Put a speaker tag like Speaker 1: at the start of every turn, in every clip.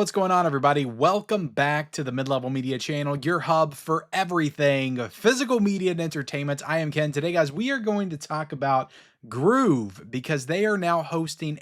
Speaker 1: what's going on, everybody? Welcome back to the Mid-Level Media channel, your hub for everything physical media and entertainment. I am Ken. Today, guys, we are going to talk about Groove because they are now hosting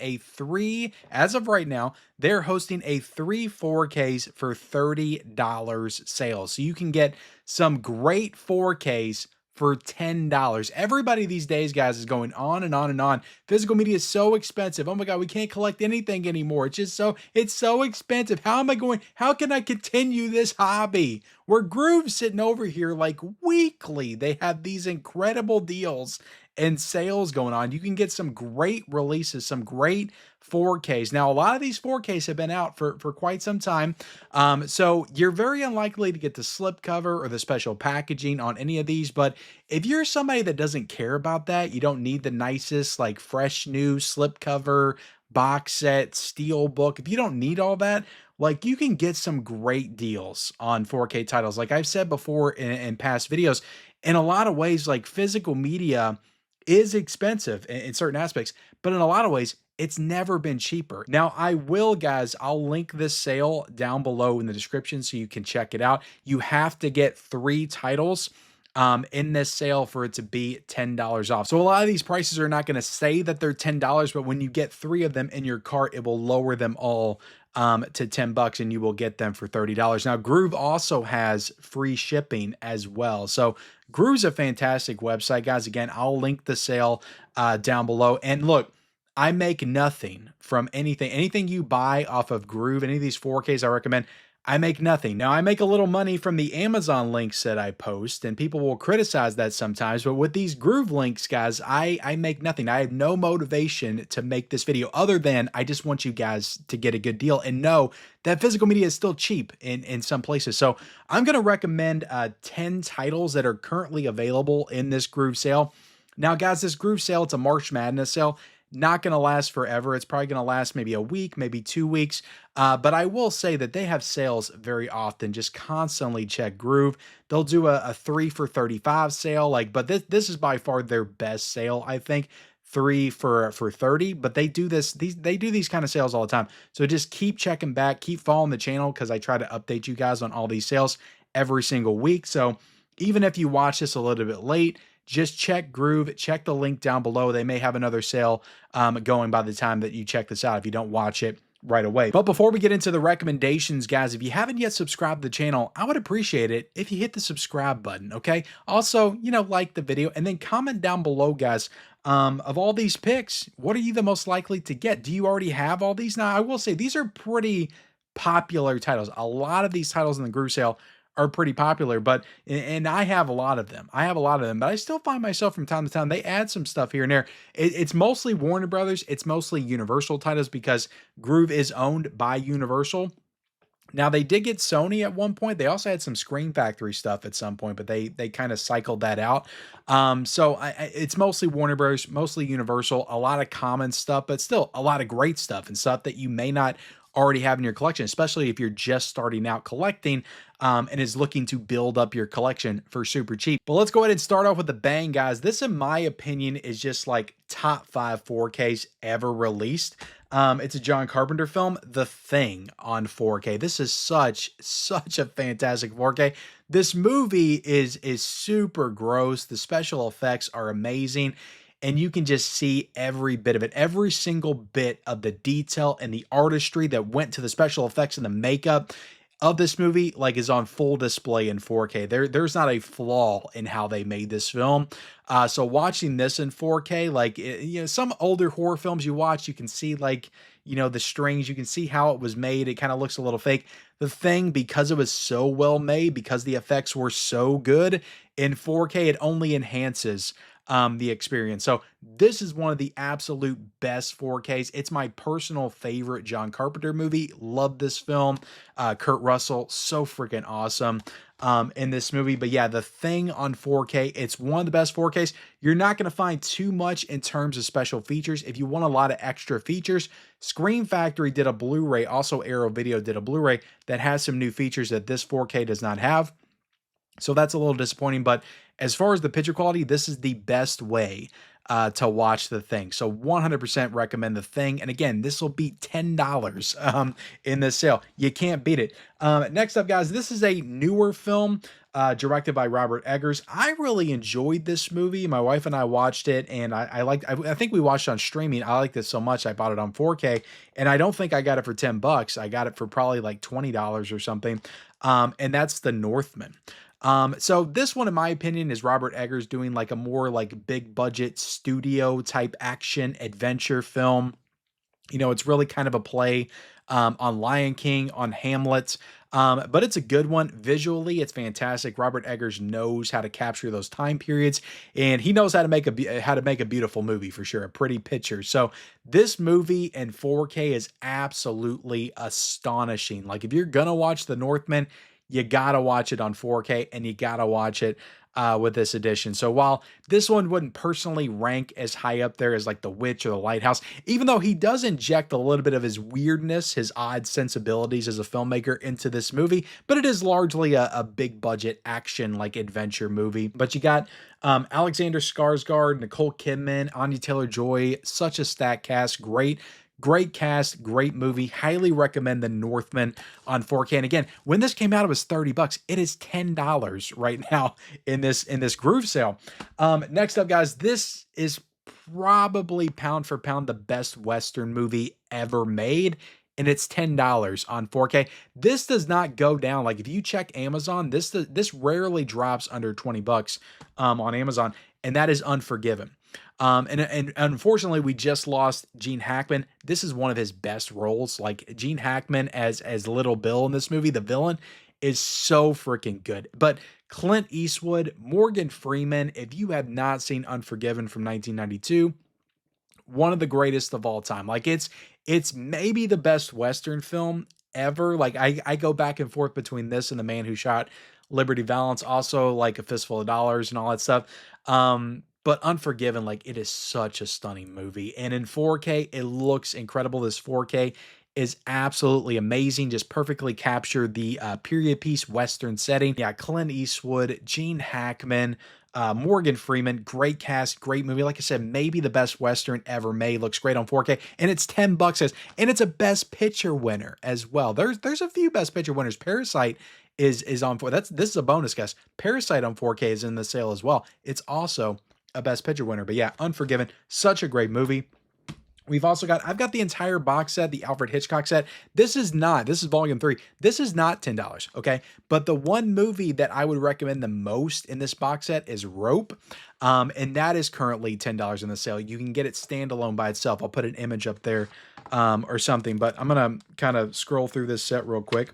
Speaker 1: as of right now, they're hosting a 4Ks for $30 sale. So you can get some great 4Ks for $10. Everybody these days, guys, is going on and on and on. Physical media is so expensive. Oh my God, we can't collect anything anymore. It's so expensive. How can I continue this hobby? Where Groove's sitting over here like weekly. They have these incredible deals and sales going on. You can get some great releases, some great 4Ks. Now, a lot of these 4Ks have been out for quite some time. So you're very unlikely to get the slipcover or the special packaging on any of these. But if you're somebody that doesn't care about that, you don't need the nicest, like fresh new slipcover, box set, steel book. If you don't need all that, like you can get some great deals on 4K titles. Like I've said before in past videos, in a lot of ways, like physical media is expensive in certain aspects, but in a lot of ways, it's never been cheaper. Now, I'll link this sale down below in the description so you can check it out. You have to get 3 titles in this sale for it to be $10 off. So a lot of these prices are not going to say that they're $10, but when you get 3 of them in your cart, it will lower them all to $10 and you will get them for $30. Now, Groove also has free shipping as well. So Groove's a fantastic website, guys. Again, I'll link the sale down below. And look, I make nothing from anything you buy off of Groove, any of these 4Ks I recommend, I make nothing. Now, I make a little money from the Amazon links that I post, and people will criticize that sometimes, but with these Groove links, guys, I make nothing. I have no motivation to make this video other than I just want you guys to get a good deal and know that physical media is still cheap in some places. So I'm going to recommend 10 titles that are currently available in this Groove sale. Now, guys, this Groove sale, it's a March Madness sale. Not going to last forever. It's probably going to last maybe a week, maybe 2 weeks. But I will say that they have sales very often. Just constantly check Groove. They'll do a 3 for 35 sale. But this is by far their best sale, I think. 3 for 30, but they do these kind of sales all the time. So just keep checking back, keep following the channel because I try to update you guys on all these sales every single week. So even if you watch this a little bit late, just check Groove, check the link down below. They may have another sale going by the time that you check this out if you don't watch it right away. But before we get into the recommendations, guys, if you haven't yet subscribed to the channel, I would appreciate it if you hit the subscribe button, okay? Also, like the video and then comment down below, guys, of all these picks, what are you the most likely to get? Do you already have all these? Now, I will say these are pretty popular titles. A lot of these titles in the Groove sale are pretty popular, and I have a lot of them. But I still find myself from time to time, they add some stuff here and there. It's mostly Warner Brothers. It's mostly Universal titles because Groove is owned by Universal. Now, they did get Sony at one point. They also had some Screen Factory stuff at some point, but they kind of cycled that out. It's mostly Warner Bros., mostly Universal, a lot of common stuff, but still a lot of great stuff and stuff that you may not already have in your collection, especially if you're just starting out collecting and is looking to build up your collection for super cheap. But let's go ahead and start off with the bang, guys. This, in my opinion, is just like top 5 4Ks ever released. It's a John Carpenter film, The Thing, on 4K. This is such a fantastic 4K. This movie is super gross. The special effects are amazing. And you can just see every bit of it, every single bit of the detail and the artistry that went to the special effects and the makeup of this movie, is on full display in 4K. There's not a flaw in how they made this film. So watching this in 4K, some older horror films you watch, you can see the strings, you can see how it was made. It kind of looks a little fake. The Thing, because it was so well made, because the effects were so good in 4K, it only enhances the experience. So this is one of the absolute best 4Ks. It's my personal favorite John Carpenter movie. Love this film. Kurt Russell, so freaking awesome in this movie. But yeah, The Thing on 4K, it's one of the best 4Ks. You're not going to find too much in terms of special features. If you want a lot of extra features, Screen Factory did a Blu-ray, also Arrow Video did a Blu-ray that has some new features that this 4K does not have. So that's a little disappointing, but as far as the picture quality, this is the best way to watch The Thing. So 100% recommend The Thing. And again, this will be $10 in this sale. You can't beat it. Next up, guys, this is a newer film directed by Robert Eggers. I really enjoyed this movie. My wife and I watched it, and I think we watched it on streaming. I liked it so much I bought it on 4K, and I don't think I got it for $10. I got it for probably like $20 or something. And that's The Northman. So this one, in my opinion, is Robert Eggers doing like a more like big budget studio type action adventure film. You know, it's really kind of a play on Lion King, on Hamlet, but it's a good one. Visually, it's fantastic. Robert Eggers knows how to capture those time periods, and he knows how to make a beautiful movie for sure, a pretty picture. So this movie in 4K is absolutely astonishing. Like if you're gonna watch The Northman, you gotta watch it on 4K, and you gotta watch it with this edition. So while this one wouldn't personally rank as high up there as like The Witch or The Lighthouse, even though he does inject a little bit of his weirdness, his odd sensibilities as a filmmaker into this movie, but it is largely a big budget action like adventure movie. But you got Alexander Skarsgård, Nicole Kidman, Anya Taylor-Joy, such a stacked cast, great cast, great movie. Highly recommend The Northman on 4K. And again, when this came out, it was $30. It is $10 right now in this Groove sale. Next up, guys, this is probably pound for pound the best Western movie ever made, and it's $10 on 4K. This does not go down. Like if you check Amazon, this rarely drops under $20 on Amazon, and that is Unforgiven. And unfortunately, we just lost Gene Hackman. This is one of his best roles. Like Gene Hackman as Little Bill in this movie, the villain, is so freaking good. But Clint Eastwood, Morgan Freeman, if you have not seen Unforgiven from 1992, one of the greatest of all time. Like it's maybe the best Western film ever. Like I go back and forth between this and The Man Who Shot Liberty Valance, also like A Fistful of Dollars and all that stuff. But Unforgiven, like it is such a stunning movie. And in 4K, it looks incredible. This 4K is absolutely amazing. Just perfectly captured the period piece Western setting. Yeah, Clint Eastwood, Gene Hackman, Morgan Freeman, great cast, great movie. Like I said, maybe the best Western ever made. Looks great on 4K, and it's $10, guys. And it's a Best Picture winner as well. There's a few Best Picture winners. Parasite is on 4. This is a bonus, guys. Parasite on 4K is in the sale as well. It's also a Best Picture winner. But yeah, Unforgiven, such a great movie. We've also I've got the entire box set, the Alfred Hitchcock set. This is volume 3. This is not $10, okay? But the one movie that I would recommend the most in this box set is Rope. And that is currently $10 in the sale. You can get it standalone by itself. I'll put an image up there or something, but I'm going to kind of scroll through this set real quick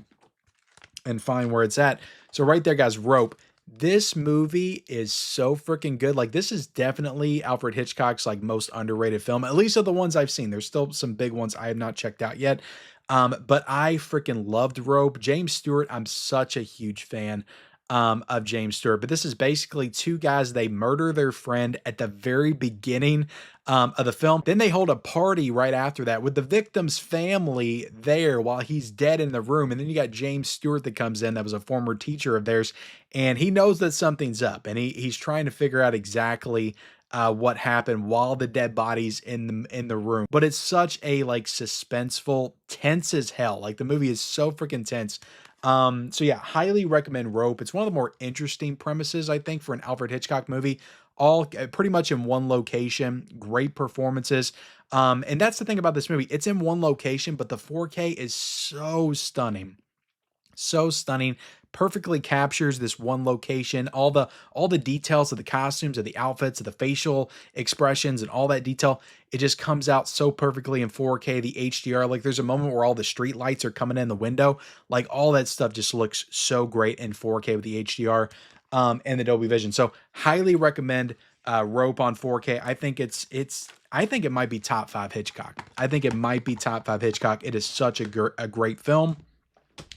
Speaker 1: and find where it's at. So right there, guys, Rope. This movie is so freaking good. Like this is definitely Alfred Hitchcock's like most underrated film, at least of the ones I've seen. There's still some big ones I have not checked out yet. But I freaking loved Rope. James Stewart, I'm such a huge fan of James Stewart. But this is basically two guys, they murder their friend at the very beginning of the film. Then they hold a party right after that with the victim's family there while he's dead in the room. And then you got James Stewart that comes in, that was a former teacher of theirs, and he knows that something's up, and he's trying to figure out exactly what happened while the dead body's in the room. But it's such a like suspenseful, tense as hell. Like the movie is so freaking tense. So yeah, highly recommend Rope. It's one of the more interesting premises, I think, for an Alfred Hitchcock movie. All pretty much in one location, great performances. And that's the thing about this movie. It's in one location, but the 4K is so stunning. So stunning. Perfectly captures this one location, all the details of the costumes, of the outfits, of the facial expressions, and all that detail. It just comes out so perfectly in 4K. The HDR, like there's a moment where all the street lights are coming in the window, like all that stuff just looks so great in 4K with the HDR and the Dolby Vision. So highly recommend Rope on 4K. I think I think it might be top 5 Hitchcock. I think it might be top 5 Hitchcock. It is such a great film.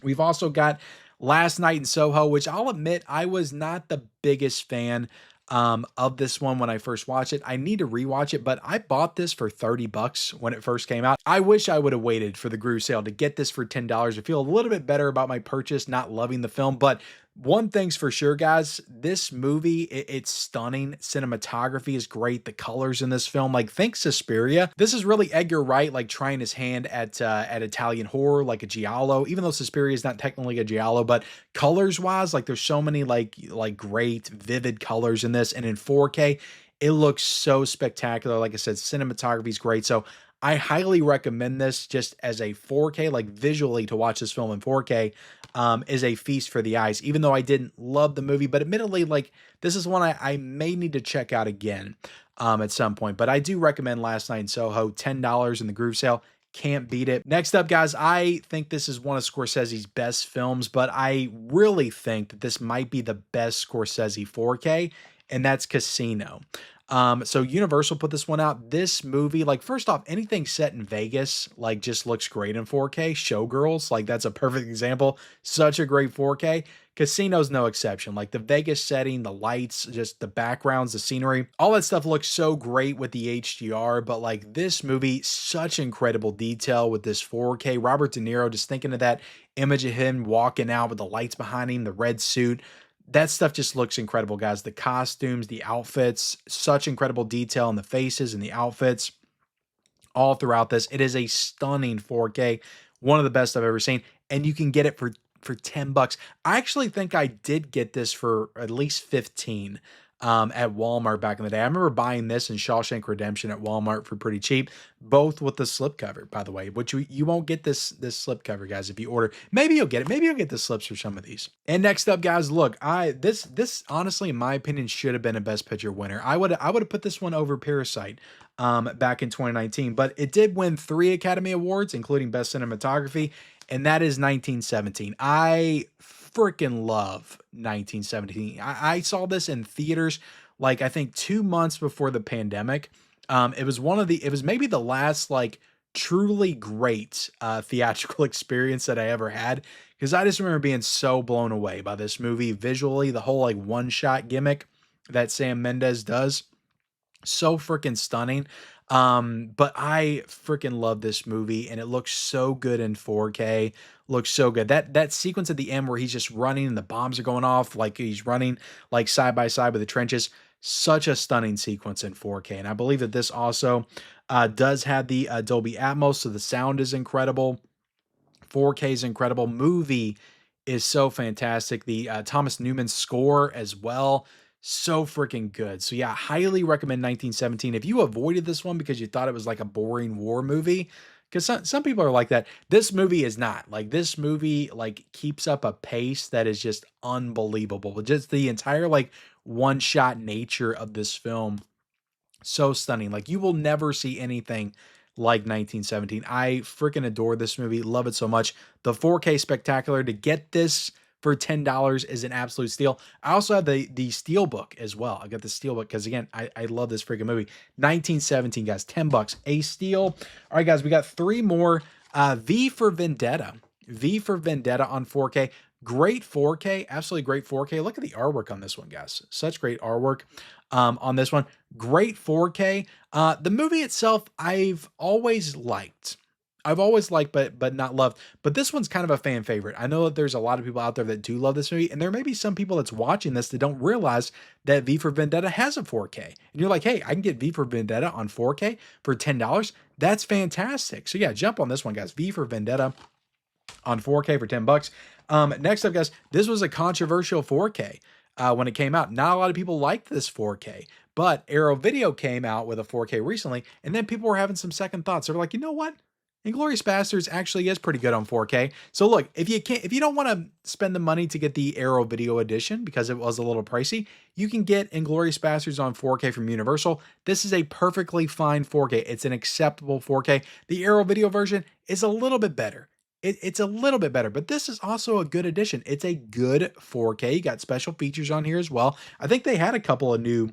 Speaker 1: We've also got Last Night in Soho, which I'll admit I was not the biggest fan of this one when I first watched it. I need to rewatch it, but I bought this for $30 when it first came out. I wish I would have waited for the Groove sale to get this for $10. I feel a little bit better about my purchase, not loving the film, but One thing's for sure, guys, this movie, it's stunning. Cinematography is great. The colors in this film, like think Suspiria. This is really Edgar Wright, like trying his hand at Italian horror, like a giallo. Even though Suspiria is not technically a giallo, but colors wise, like there's so many like great vivid colors in this, and in 4K, it looks so spectacular. Like I said, cinematography is great. So I highly recommend this just as a 4K, like visually to watch this film in 4K is a feast for the eyes, even though I didn't love the movie. But admittedly, like this is one I may need to check out again at some point. But I do recommend Last Night in Soho, $10 in the Groove Sale. Can't beat it. Next up, guys, I think this is one of Scorsese's best films, but I really think that this might be the best Scorsese 4K, and that's Casino. So Universal put this one out. This movie, like, first off, anything set in Vegas, like, just looks great in 4K. Showgirls, like, that's a perfect example. Such a great 4K. Casino's no exception. Like, the Vegas setting, the lights, just the backgrounds, the scenery, all that stuff looks so great with the HDR. But, like, this movie, such incredible detail with this 4K. Robert De Niro, just thinking of that image of him walking out with the lights behind him, the red suit, that stuff just looks incredible, guys. The costumes, the outfits, such incredible detail in the faces and the outfits all throughout this. It is a stunning 4K, one of the best I've ever seen, and you can get it for 10 bucks. I actually think I did get this for at least 15 at Walmart back in the day. I remember buying this and Shawshank Redemption at Walmart for pretty cheap, both with the slipcover, by the way, which you won't get this slipcover, guys, if you order. Maybe you'll get it. Maybe you'll get the slips for some of these. And next up, guys, look, this honestly, in my opinion, should have been a Best Picture winner. I would have put this one over Parasite back in 2019, but it did win 3 Academy Awards, including Best Cinematography, and that is 1917. I freaking love 1917. I saw this in theaters, like I think 2 months before the pandemic. It was it was maybe the last like truly great theatrical experience that I ever had, because I just remember being so blown away by this movie visually, the whole like one shot gimmick that Sam Mendes does. So freaking stunning. But I freaking love this movie, and it looks so good in 4K. Looks so good. That sequence at the end where he's just running and the bombs are going off, like he's running like side by side with the trenches. Such a stunning sequence in 4K. And I believe that this also does have the Dolby Atmos, so the sound is incredible. 4K is incredible. Movie is so fantastic. The Thomas Newman score as well, so freaking good. So yeah, highly recommend 1917. If you avoided this one because you thought it was like a boring war movie, because some people are like that, this movie is not. Like this movie like keeps up a pace that is just unbelievable. Just the entire like one shot nature of this film, so stunning. Like you will never see anything like 1917. I freaking adore this movie. Love it so much. The 4K spectacular. To get this for $10 is an absolute steal. I also have the Steelbook as well. I got the Steelbook because again, I love this freaking movie. 1917, guys, 10 bucks, a steal. All right, guys, we got 3 more. V for Vendetta. V for Vendetta on 4K. Great 4K, absolutely great 4K. Look at the artwork on this one, guys. Such great artwork on this one. Great 4K. The movie itself, I've always liked, but not loved. But this one's kind of a fan favorite. I know that there's a lot of people out there that do love this movie, and there may be some people that's watching this that don't realize that V for Vendetta has a 4K. And you're like, hey, I can get V for Vendetta on 4K for $10. That's fantastic. So yeah, jump on this one, guys. V for Vendetta on 4K for 10 bucks. Next up, guys, this was a controversial 4K when it came out. Not a lot of people liked this 4K, but Arrow Video came out with a 4K recently, and then people were having some second thoughts. They were like, you know what? Inglourious Basterds actually is pretty good on 4K. So look, if you don't want to spend the money to get the Arrow Video edition because it was a little pricey, you can get Inglourious Basterds on 4K from Universal. This is a perfectly fine 4K. It's an acceptable 4K. The Arrow Video version is a little bit better. It's a little bit better, but this is also a good addition. It's a good 4K. You got special features on here as well. I think they had a couple of new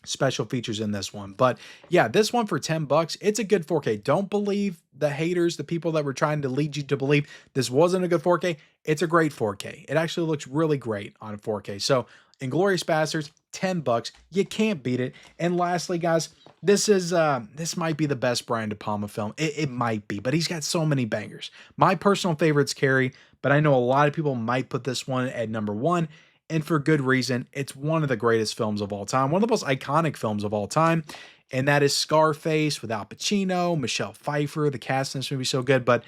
Speaker 1: special features in this one, but yeah, this one for 10 bucks, it's a good 4K. Don't believe the haters, the people that were trying to lead you to believe this wasn't a good 4K. It's a great 4K. It actually looks really great on 4K. So Inglourious Basterds, 10 bucks. You can't beat it. And lastly, guys, this might be the best Brian De Palma film. It might be, but he's got so many bangers. My personal favorite's Carrie, but I know a lot of people might put this one at number one, and for good reason. It's one of the greatest films of all time, one of the most iconic films of all time, and that is Scarface with Al Pacino, Michelle Pfeiffer. The cast in this movie is so good, but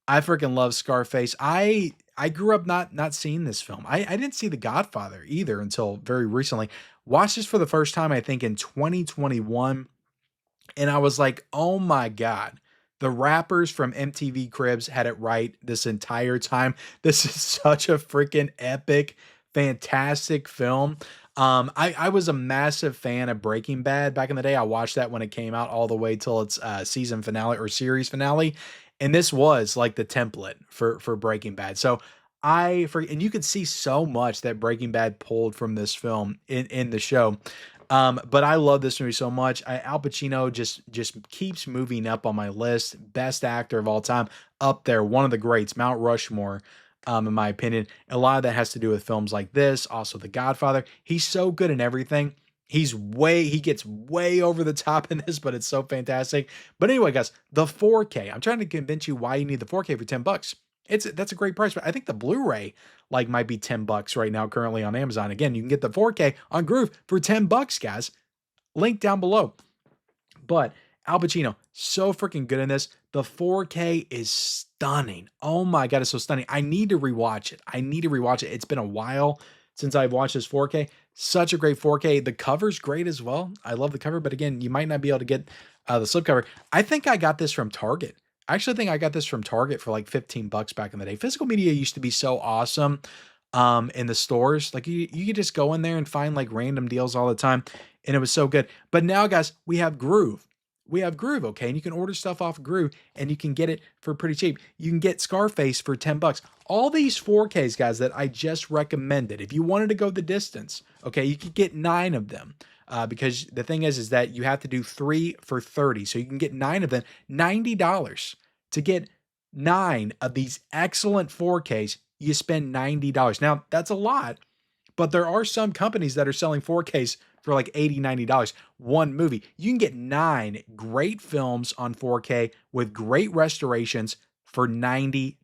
Speaker 1: I freaking love Scarface. I grew up not seeing this film. I didn't see The Godfather either until very recently. Watched this for the first time, I think, in 2021. And I was like, oh my God, the rappers from MTV Cribs had it right this entire time. This is such a freaking epic, fantastic film. I was a massive fan of Breaking Bad back in the day. I watched that when it came out all the way till its season finale or series finale. And this was like the template for Breaking Bad. So and you could see so much that Breaking Bad pulled from this film in the show. But I love this movie so much. Al Pacino just keeps moving up on my list. Best actor of all time, up there, one of the greats, Mount Rushmore, in my opinion. A lot of that has to do with films like this, also The Godfather. He's so good in everything. He gets way over the top in this, but it's so fantastic. But anyway, guys, the 4K. I'm trying to convince you why you need the 4K for 10 bucks. That's a great price, but I think the Blu-ray like might be 10 bucks right now currently on Amazon. Again, you can get the 4K on Groove for 10 bucks, guys. Link down below. But Al Pacino, so freaking good in this. The 4K is stunning. Oh my God, it's so stunning. I need to rewatch it. It's been a while since I've watched this 4K. Such a great 4K. The cover's great as well. I love the cover, but again, you might not be able to get the slipcover. I think I got this from Target. I actually think I got this from Target for like 15 bucks back in the day. Physical media used to be so awesome in the stores. Like you could just go in there and find like random deals all the time, and it was so good. But now, guys, we have Groove. Okay? And you can order stuff off Groove, and you can get it for pretty cheap. You can get Scarface for 10 bucks. All these 4Ks, guys, that I just recommended, if you wanted to go the distance, okay, you could get 9 of them. Because the thing is that you have to do 3 for 30. So you can get 9 of them, $90 to get 9 of these excellent 4Ks. You spend $90. Now that's a lot, but there are some companies that are selling 4Ks for like $80, $90. One movie. You can get 9 great films on 4K with great restorations for $90.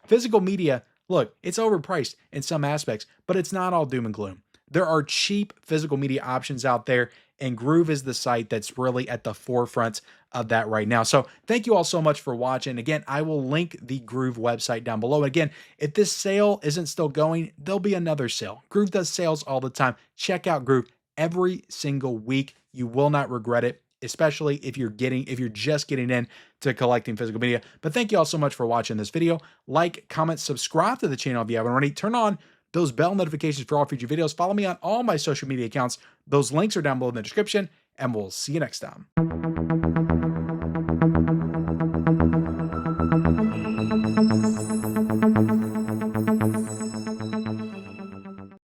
Speaker 1: Physical media, look, it's overpriced in some aspects, but it's not all doom and gloom. There are cheap physical media options out there, and Groove is the site that's really at the forefront of that right now. So thank you all so much for watching. Again, I will link the Groove website down below. Again, if this sale isn't still going, there'll be another sale. Groove does sales all the time. Check out Groove every single week. You will not regret it, especially if you're just getting into collecting physical media. But thank you all so much for watching this video. Like, comment, subscribe to the channel if you haven't already. Turn on those bell notifications for all future videos. Follow me on all my social media accounts. Those links are down below in the description, and we'll see you next time.